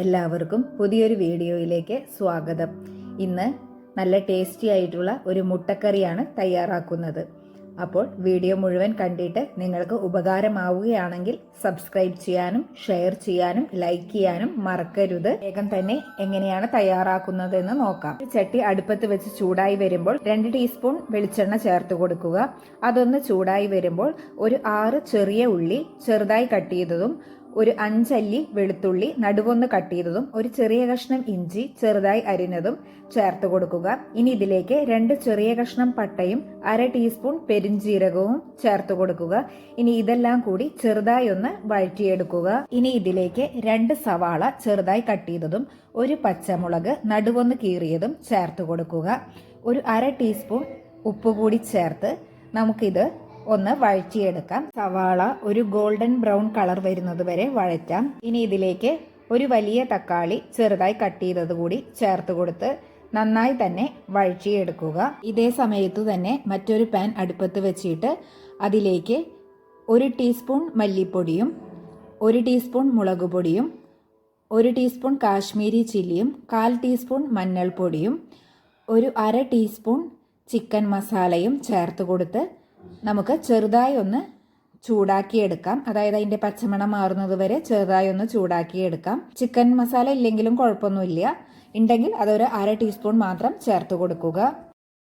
എല്ലാവർക്കും പുതിയൊരു വീഡിയോയിലേക്ക് സ്വാഗതം. ഇന്ന് നല്ല ടേസ്റ്റി ആയിട്ടുള്ള ഒരു മുട്ടക്കറിയാണ് തയ്യാറാക്കുന്നത്. അപ്പോൾ വീഡിയോ മുഴുവൻ കണ്ടിട്ട് നിങ്ങൾക്ക് ഉപകാരമാവുകയാണെങ്കിൽ സബ്സ്ക്രൈബ് ചെയ്യാനും ഷെയർ ചെയ്യാനും ലൈക്ക് ചെയ്യാനും മറക്കരുത്. വേഗം തന്നെ എങ്ങനെയാണ് തയ്യാറാക്കുന്നതെന്ന് നോക്കാം. ചട്ടി അടുപ്പത്ത് വെച്ച് ചൂടായി വരുമ്പോൾ 2 ടീസ്പൂൺ വെളിച്ചെണ്ണ ചേർത്ത് കൊടുക്കുക. അതൊന്ന് ചൂടായി വരുമ്പോൾ ഒരു 6 ചെറിയ ഉള്ളി ചെറുതായി കട്ട് ചെയ്തതും, ഒരു 5 അല്ലി വെളുത്തുള്ളി നടുവൊന്ന് കട്ട് ചെയ്തതും, ഒരു ചെറിയ കഷ്ണം ഇഞ്ചി ചെറുതായി അരിഞ്ഞതും ചേർത്ത് കൊടുക്കുക. ഇനി ഇതിലേക്ക് 2 ചെറിയ കഷ്ണം പട്ടയും 1/2 ടീസ്പൂൺ പെരുംജീരകവും ചേർത്ത് കൊടുക്കുക. ഇനി ഇതെല്ലാം കൂടി ചെറുതായി ഒന്ന് വഴറ്റിയെടുക്കുക. ഇനി ഇതിലേക്ക് 2 സവാള ചെറുതായി കട്ട് ചെയ്തതും, ഒരു പച്ചമുളക് നടുവൊന്ന് കീറിയതും ചേർത്ത് കൊടുക്കുക. ഒരു 1/2 ടീസ്പൂൺ ഉപ്പ് കൂടി ചേർത്ത് നമുക്കിത് ഒന്ന് വഴറ്റിയെടുക്കാം. സവാള ഒരു ഗോൾഡൻ ബ്രൗൺ കളർ വരുന്നത് വരെ വഴറ്റാം. ഇനി ഇതിലേക്ക് ഒരു വലിയ തക്കാളി ചെറുതായി കട്ട് ചെയ്തത് കൂടി ചേർത്ത് കൊടുത്ത് നന്നായി തന്നെ വഴറ്റിയെടുക്കുക. ഇതേ സമയത്ത് തന്നെ മറ്റൊരു പാൻ അടുപ്പത്ത് വെച്ചിട്ട് അതിലേക്ക് 1 ടീസ്പൂൺ മല്ലിപ്പൊടിയും, 1 ടീസ്പൂൺ മുളക് പൊടിയും, 1 ടീസ്പൂൺ കാശ്മീരി ചില്ലിയും, 1/4 ടീസ്പൂൺ മഞ്ഞൾപ്പൊടിയും, ഒരു 1/2 ടീസ്പൂൺ ചിക്കൻ മസാലയും ചേർത്ത് കൊടുത്ത് നമുക്ക് ചെറുതായി ഒന്ന് ചൂടാക്കിയെടുക്കാം. അതായത് അതിൻ്റെ പച്ചമണം മാറുന്നത് വരെ ചെറുതായി ഒന്ന് ചൂടാക്കിയെടുക്കാം. ചിക്കൻ മസാല ഇല്ലെങ്കിലും കുഴപ്പമൊന്നുമില്ല, ഉണ്ടെങ്കിൽ അതൊരു 1/2 ടീസ്പൂൺ മാത്രം ചേർത്ത് കൊടുക്കുക.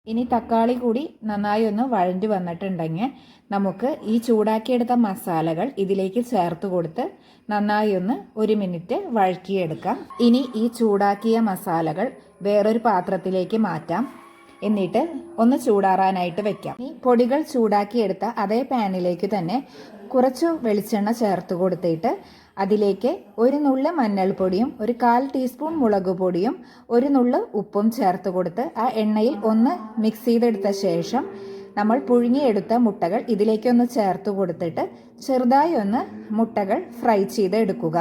ഇനി തക്കാളി കൂടി നന്നായി ഒന്ന് വഴഞ്ഞു വന്നിട്ടുണ്ടെങ്കിൽ നമുക്ക് ഈ ചൂടാക്കിയെടുത്ത മസാലകൾ ഇതിലേക്ക് ചേർത്ത് കൊടുത്ത് നന്നായി ഒന്ന് 1 മിനിറ്റ് വഴറ്റിയെടുക്കാം. ഇനി ഈ ചൂടാക്കിയ മസാലകൾ വേറൊരു പാത്രത്തിലേക്ക് മാറ്റാം. എന്നിട്ട് ഒന്ന് ചൂടാറാനായിട്ട് വെക്കാം. ഈ പൊടികൾ ചൂടാക്കിയെടുത്ത അതേ പാനിലേക്ക് തന്നെ കുറച്ച് വെളിച്ചെണ്ണ ചേർത്ത് കൊടുത്തിട്ട് അതിലേക്ക് 1 നുള്ള് മഞ്ഞൾപ്പൊടിയും, ഒരു 1/4 ടീസ്പൂൺ മുളക് പൊടിയും, 1 നുള്ള് ഉപ്പും ചേർത്ത് കൊടുത്ത് ആ എണ്ണയിൽ ഒന്ന് മിക്സ് ചെയ്തെടുത്ത ശേഷം നമ്മൾ പുഴുങ്ങിയെടുത്ത മുട്ടകൾ ഇതിലേക്കൊന്ന് ചേർത്ത് കൊടുത്തിട്ട് ചെറുതായി ഒന്ന് മുട്ടകൾ ഫ്രൈ ചെയ്ത് എടുക്കുക.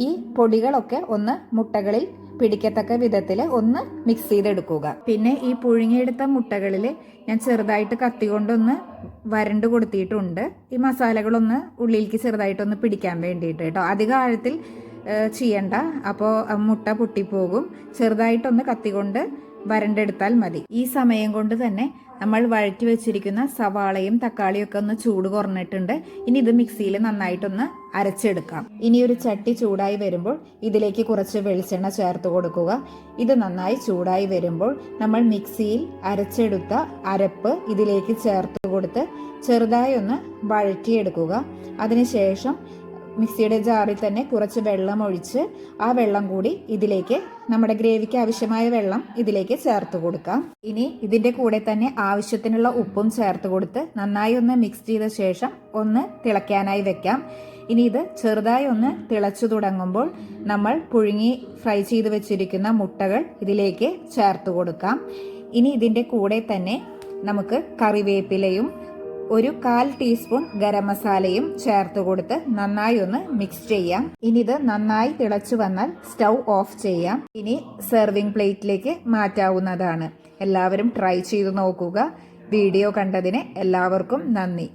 ഈ പൊടികളൊക്കെ ഒന്ന് മുട്ടകളിൽ പിടിക്കത്തക്ക വിധത്തിൽ ഒന്ന് മിക്സ് ചെയ്തെടുക്കുക. പിന്നെ ഈ പുഴുങ്ങിയെടുത്ത മുട്ടകളിൽ ഞാൻ ചെറുതായിട്ട് കത്തി കൊണ്ടൊന്ന് വരണ്ട് കൊടുത്തിട്ടുണ്ട്. ഈ മസാലകളൊന്ന് ഉള്ളിലേക്ക് ചെറുതായിട്ടൊന്ന് പിടിക്കാൻ വേണ്ടിയിട്ട് കേട്ടോ. അധികം ആഴത്തിൽ ചെയ്യണ്ട, അപ്പോൾ മുട്ട പൊട്ടിപ്പോകും. ചെറുതായിട്ടൊന്ന് കത്തി കൊണ്ട് വരണ്ടെടുത്താൽ മതി. ഈ സമയം കൊണ്ട് തന്നെ നമ്മൾ വഴറ്റി വെച്ചിരിക്കുന്ന സവാളയും തക്കാളിയും ഒക്കെ ഒന്ന് ചൂട് കുറഞ്ഞിട്ടുണ്ട്. ഇനി ഇത് മിക്സിയിൽ നന്നായിട്ടൊന്ന് അരച്ചെടുക്കാം. ഇനി ഒരു ചട്ടി ചൂടായി വരുമ്പോൾ ഇതിലേക്ക് കുറച്ച് വെളിച്ചെണ്ണ ചേർത്ത് കൊടുക്കുക. ഇത് നന്നായി ചൂടായി വരുമ്പോൾ നമ്മൾ മിക്സിയിൽ അരച്ചെടുത്ത അരപ്പ് ഇതിലേക്ക് ചേർത്ത് കൊടുത്ത് ചെറുതായി ഒന്ന് വഴറ്റിയെടുക്കുക. അതിനുശേഷം മിക്സിയുടെ ജാറിൽ തന്നെ കുറച്ച് വെള്ളം ഒഴിച്ച് ആ വെള്ളം കൂടി ഇതിലേക്ക്, നമ്മുടെ ഗ്രേവിക്ക് ആവശ്യമായ വെള്ളം ഇതിലേക്ക് ചേർത്ത് കൊടുക്കാം. ഇനി ഇതിൻ്റെ കൂടെ തന്നെ ആവശ്യത്തിനുള്ള ഉപ്പും ചേർത്ത് കൊടുത്ത് നന്നായി ഒന്ന് മിക്സ് ചെയ്ത ശേഷം ഒന്ന് തിളയ്ക്കാനായി വെക്കാം. ഇനി ഇത് ചെറുതായി ഒന്ന് തിളച്ചു തുടങ്ങുമ്പോൾ നമ്മൾ പുഴുങ്ങി ഫ്രൈ ചെയ്ത് വെച്ചിരിക്കുന്ന മുട്ടകൾ ഇതിലേക്ക് ചേർത്ത് കൊടുക്കാം. ഇനി ഇതിൻ്റെ കൂടെ തന്നെ നമുക്ക് കറിവേപ്പിലയും ഒരു 1/4 ടീസ്പൂൺ ഗരം മസാലയും ചേർത്ത് കൊടുത്ത് നന്നായി ഒന്ന് മിക്സ് ചെയ്യാം. ഇനി ഇത് നന്നായി തിളച്ചു വന്നാൽ സ്റ്റൗ ഓഫ് ചെയ്യാം. ഇനി സെർവിംഗ് പ്ലേറ്റിലേക്ക് മാറ്റാവുന്നതാണ്. എല്ലാവരും ട്രൈ ചെയ്ത് നോക്കുക. വീഡിയോ കണ്ടതിന് എല്ലാവർക്കും നന്ദി.